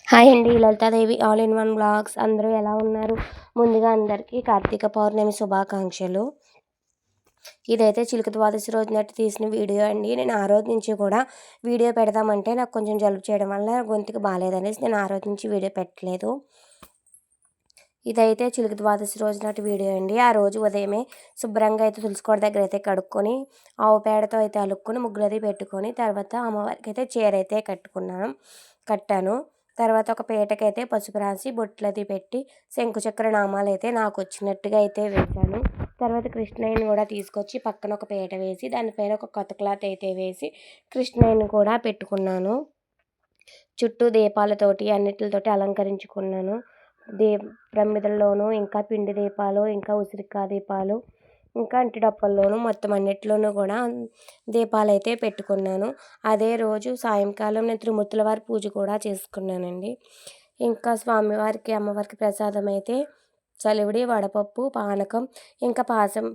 Hi అండి. Lalitadevi all in one blogs అందరూ ఎలా ఉన్నారు? ముందుగా అందరికీ కార్తీక పౌర్ణమి శుభాకాంక్షలు. ఇదైతే చిలుక ద్వాదశి రోజు నట్టు తీసిన వీడియో అండి. నేను ఆ రోజు నుంచి కూడా వీడియో పెడదామంటే నాకు కొంచెం జలుబు చేయడం వల్ల గొంతుకు బాగాలేదనేసి నేను ఆ రోజు నుంచి వీడియో పెట్టలేదు. ఇదైతే చిలుక ద్వాదశి రోజు నాటి వీడియో అండి. ఆ రోజు ఉదయమే శుభ్రంగా అయితే తులసికోట దగ్గర అయితే కడుక్కొని ఆవు పేడతో అయితే అలుక్కొని ముగ్గులు అది పెట్టుకొని తర్వాత అమ్మవారికి అయితే చీర అయితే కట్టాను. తర్వాత ఒక పీటకైతే పసుపు రాసి బొట్లది పెట్టి శంకుచక్ర నామాలు అయితే నాకు వచ్చినట్టుగా అయితే వేశాను. తర్వాత కృష్ణయ్యని కూడా తీసుకొచ్చి పక్కన ఒక పీట వేసి దానిపైన ఒక కొత్త క్లాత్ అయితే వేసి కృష్ణయ్యని కూడా పెట్టుకున్నాను. చుట్టూ దీపాలతోటి అన్నిటితోటి అలంకరించుకున్నాను. ప్రమిదల్లోనూ ఇంకా పిండి దీపాలు, ఇంకా ఉసిరికాయ దీపాలు, ఇంకా అంటి డప్పల్లోనూ మొత్తం అన్నిట్లోనూ కూడా దీపాలైతే పెట్టుకున్నాను. అదే రోజు సాయంకాలం నేను త్రిమూర్తుల వారి పూజ కూడా చేసుకున్నానండి. ఇంకా స్వామివారికి అమ్మవారికి ప్రసాదం అయితే చలివిడి, వడపప్పు, పానకం, ఇంకా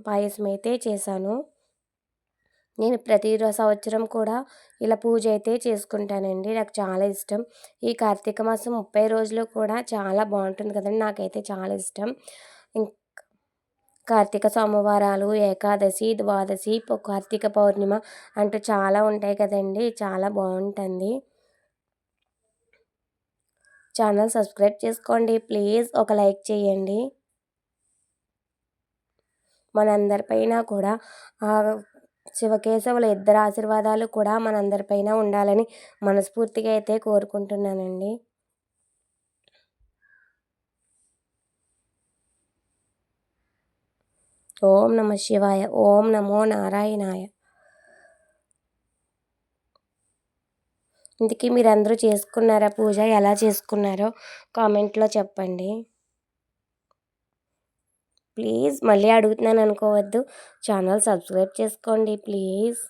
పాయసం అయితే చేశాను. నేను ప్రతి సంవత్సరం కూడా ఇలా పూజ అయితే చేసుకుంటానండి. నాకు చాలా ఇష్టం. ఈ కార్తీక మాసం 30 రోజులు కూడా చాలా బాగుంటుంది కదండి. నాకైతే చాలా ఇష్టం. కార్తీక సోమవారాలు, ఏకాదశి, ద్వాదశి, కార్తీక పౌర్ణిమ అంటూ చాలా ఉంటాయి కదండి. చాలా బాగుంటుంది. ఛానల్ సబ్స్క్రైబ్ చేసుకోండి ప్లీజ్. ఒక లైక్ చేయండి. మనందరిపైన కూడా శివకేశవుల ఇద్దరు ఆశీర్వాదాలు కూడా మనందరిపైన ఉండాలని మనస్ఫూర్తిగా అయితే కోరుకుంటున్నానండి. ఓం నమ శివాయ. ఓం నమో నారాయణాయ. ఇంతకీ మీరందరూ చేసుకున్నారా పూజ? ఎలా చేసుకున్నారో కామెంట్లో చెప్పండి ప్లీజ్. మళ్ళీ అడుగుతున్నాను అనుకోవద్దు. ఛానల్ సబ్స్క్రైబ్ చేసుకోండి ప్లీజ్.